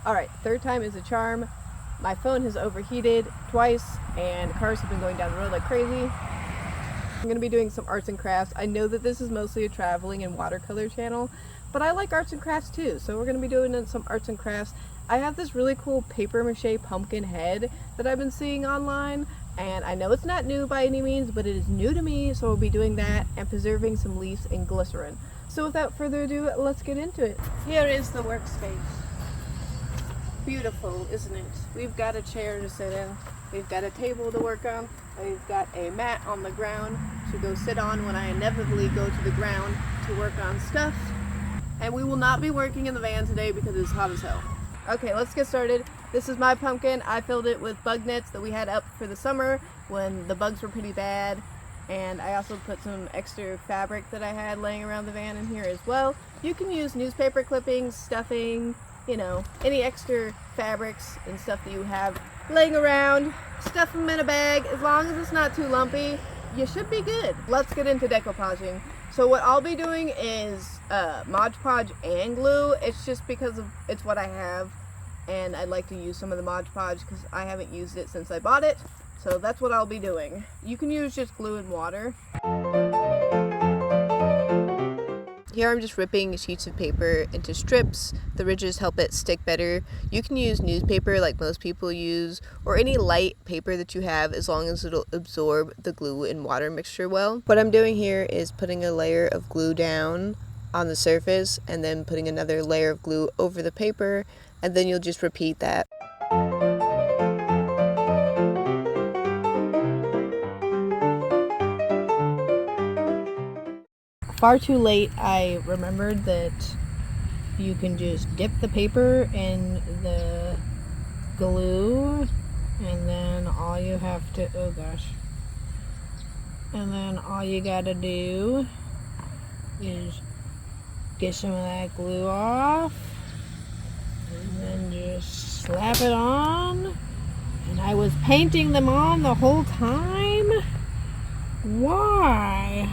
Alright, third time is a charm. My phone has overheated twice and cars have been going down the road like crazy. I'm going to be doing some arts and crafts. I know that this is mostly a traveling and watercolor channel, but I like arts and crafts too, so we're going to be doing some arts and crafts. I have this really cool papier-mache pumpkin head that I've been seeing online, and I know it's not new by any means, but it is new to me, so we'll be doing that and preserving some leaves in glycerin. So without further ado, let's get into it. Here is the workspace. Beautiful, isn't it? We've got a chair to sit in, we've got a table to work on, we've got a mat on the ground to go sit on when I inevitably go to the ground to work on stuff. And we will not be working in the van today because it's hot as hell. Okay, let's get started. This is my pumpkin. I filled it with bug nets that we had up for the summer when the bugs were pretty bad. And I also put some extra fabric that I had laying around the van in here as well. You can use newspaper clippings, stuffing, you know, any extra fabrics and stuff that you have laying around. Stuff them in a bag. As long as it's not too lumpy, you should be good. Let's get into decoupaging. So what I'll be doing is Mod Podge and glue. It's just because it's what I have, and I'd like to use some of the Mod Podge because I haven't used it since I bought it. So that's what I'll be doing. You can use just glue and water. Here I'm just ripping sheets of paper into strips. The ridges help it stick better. You can use newspaper like most people use, or any light paper that you have, as long as it'll absorb the glue and water mixture well. What I'm doing here is putting a layer of glue down on the surface and then putting another layer of glue over the paper, and then you'll just repeat that. Far too late, I remembered that you can just dip the paper in the glue, and then all you have to, oh gosh, and then all you gotta do is get some of that glue off, and then just slap it on. And I was painting them on the whole time? Why?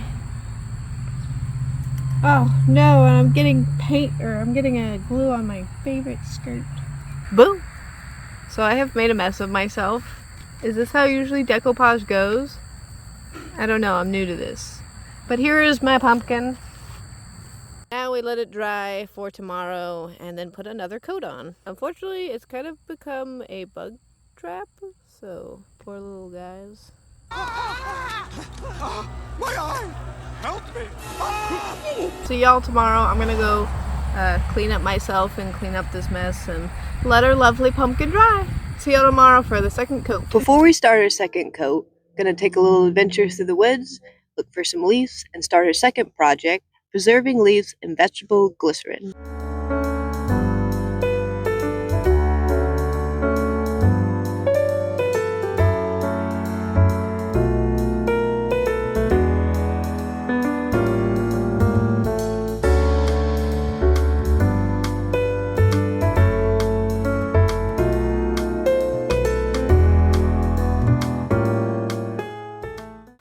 Oh no, I'm getting I'm getting a glue on my favorite skirt. Boom! So I have made a mess of myself. Is this how usually decoupage goes? I don't know, I'm new to this. But here is my pumpkin. Now we let it dry for tomorrow and then put another coat on. Unfortunately, it's kind of become a bug trap, so poor little guys. My eye! Help me! See y'all tomorrow. I'm gonna go clean up myself and clean up this mess and let our lovely pumpkin dry. See y'all tomorrow for the second coat. Before we start our second coat, gonna take a little adventure through the woods, look for some leaves, and start our second project, preserving leaves in vegetable glycerin.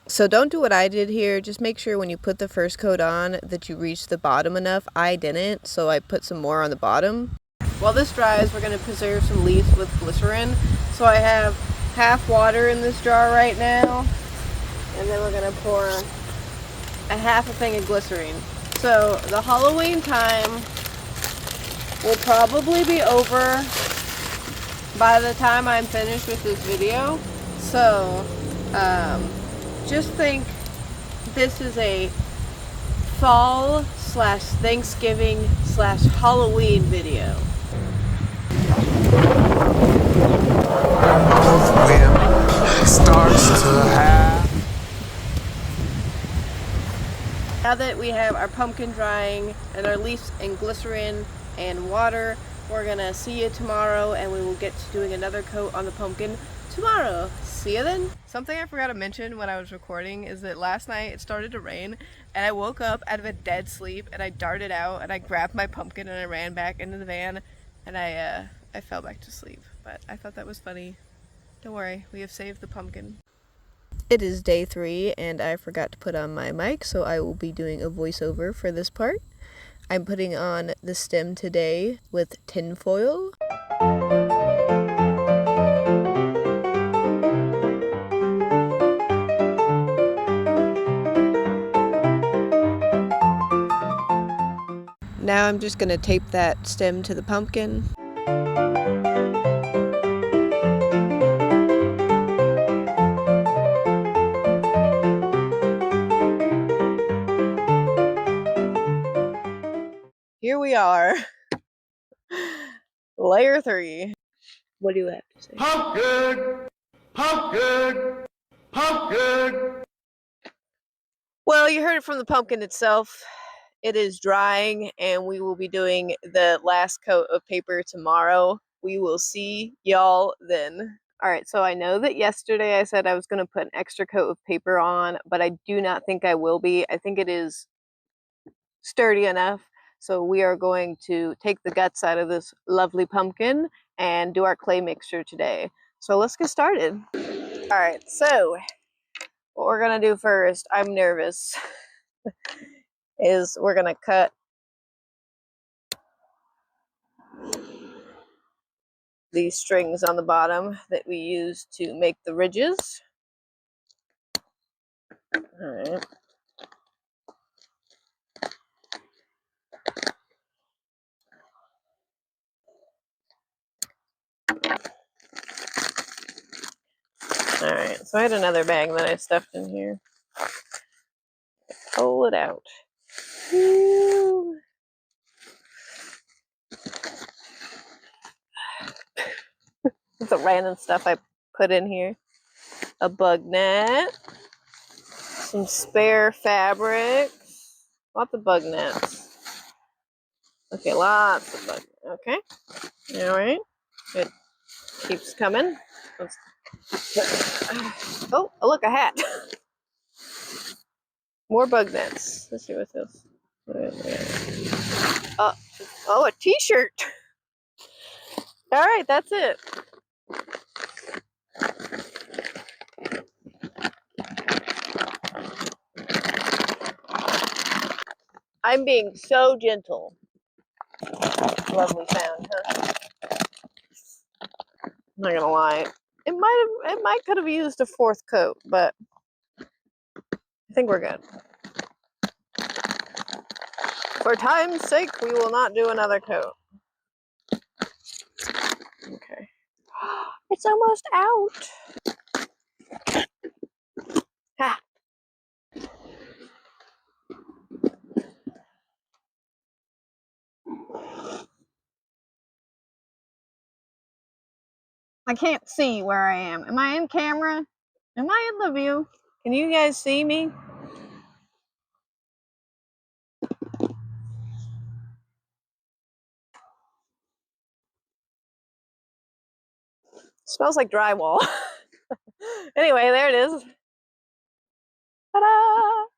So don't do what I did here. Just make sure when you put the first coat on that you reach the bottom enough. I didn't, so I put some more on the bottom. While this dries, we're going to preserve some leaves with glycerin. So I have half water in this jar right now, and then we're going to pour a half a thing of glycerin. So the Halloween time will probably be over by the time I'm finished with this video. So just think this is a fall / Thanksgiving / Halloween video. Now that we have our pumpkin drying and our leaves in glycerin and water, we're gonna see you tomorrow, and we will get to doing another coat on the pumpkin tomorrow. See you then. Something I forgot to mention when I was recording is that last night it started to rain, and I woke up out of a dead sleep and I darted out and I grabbed my pumpkin and I ran back into the van, and I fell back to sleep. But I thought that was funny. Don't worry, we have saved the pumpkin. It is day 3 and I forgot to put on my mic, so I will be doing a voiceover for this part. I'm putting on the stem today with tin foil. Now I'm just going to tape that stem to the pumpkin. Here we are. Layer 3. What do you have to say? Pumpkin! Pumpkin! Pumpkin! Well, you heard it from the pumpkin itself. It is drying, and we will be doing the last coat of paper tomorrow. We will see y'all then. All right, so I know that yesterday I said I was going to put an extra coat of paper on, but I do not think I will be. I think it is sturdy enough. So we are going to take the guts out of this lovely pumpkin and do our clay mixture today. So let's get started. All right, so what we're going to do first, I'm nervous, is we're going to cut these strings on the bottom that we use to make the ridges. All right. All right, so I had another bag that I stuffed in here. Pull it out. Woo. The random stuff I put in here. A bug net. Some spare fabric. Lots of bug nets. Okay, lots of bug nets. Okay. All right. It keeps coming. Oh, look, a hat. More bug nets. Let's see what's this. Oh, a t-shirt. All right, that's it. I'm being so gentle. Lovely sound, huh? I'm not gonna lie. It might could have used a fourth coat, but I think we're good. For time's sake, we will not do another coat. Okay. It's almost out. Ha. I can't see where I am. Am I in camera? Am I in the view? Can you guys see me? Smells like drywall. Anyway, there it is. Ta-da!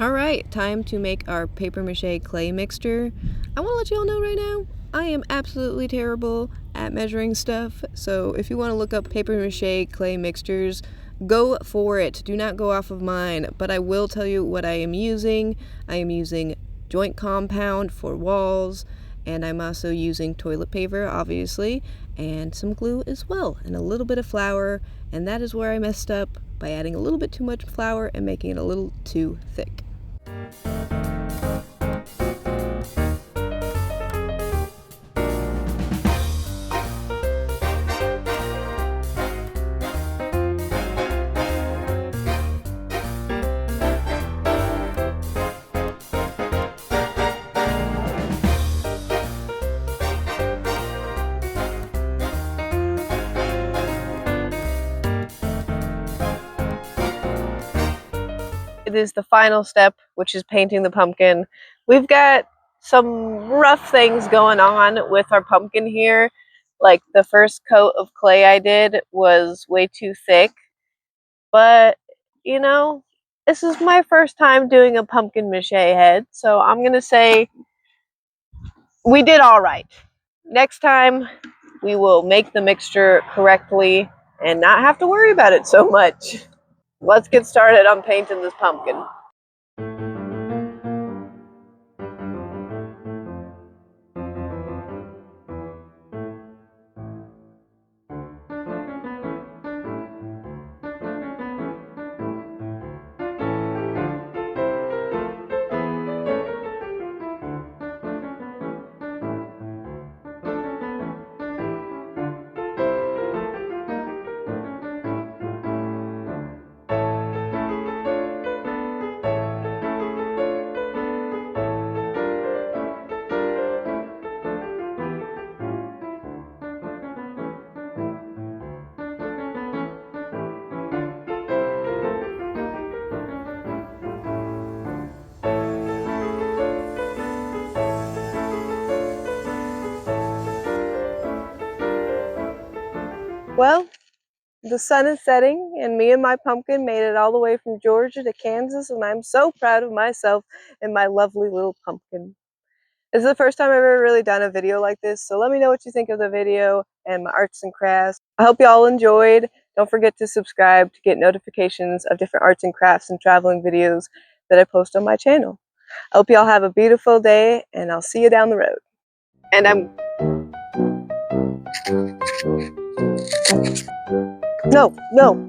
Alright, time to make our papier-mache clay mixture. I want to let you all know right now, I am absolutely terrible at measuring stuff, so if you want to look up papier-mache clay mixtures, go for it. Do not go off of mine, but I will tell you what I am using. I am using joint compound for walls, and I'm also using toilet paper, obviously, and some glue as well, and a little bit of flour, and that is where I messed up by adding a little bit too much flour and making it a little too thick. It is the final step, which is painting the pumpkin. We've got some rough things going on with our pumpkin here. Like the first coat of clay I did was way too thick. But, you know, this is my first time doing a pumpkin mache head, so I'm going to say we did all right. Next time, we will make the mixture correctly and not have to worry about it so much. Let's get started on painting this pumpkin. Well, the sun is setting, and me and my pumpkin made it all the way from Georgia to Kansas, and I'm so proud of myself and my lovely little pumpkin. This is the first time I've ever really done a video like this, so let me know what you think of the video and my arts and crafts. I hope you all enjoyed. Don't forget to subscribe to get notifications of different arts and crafts and traveling videos that I post on my channel. I hope you all have a beautiful day, and I'll see you down the road. And no.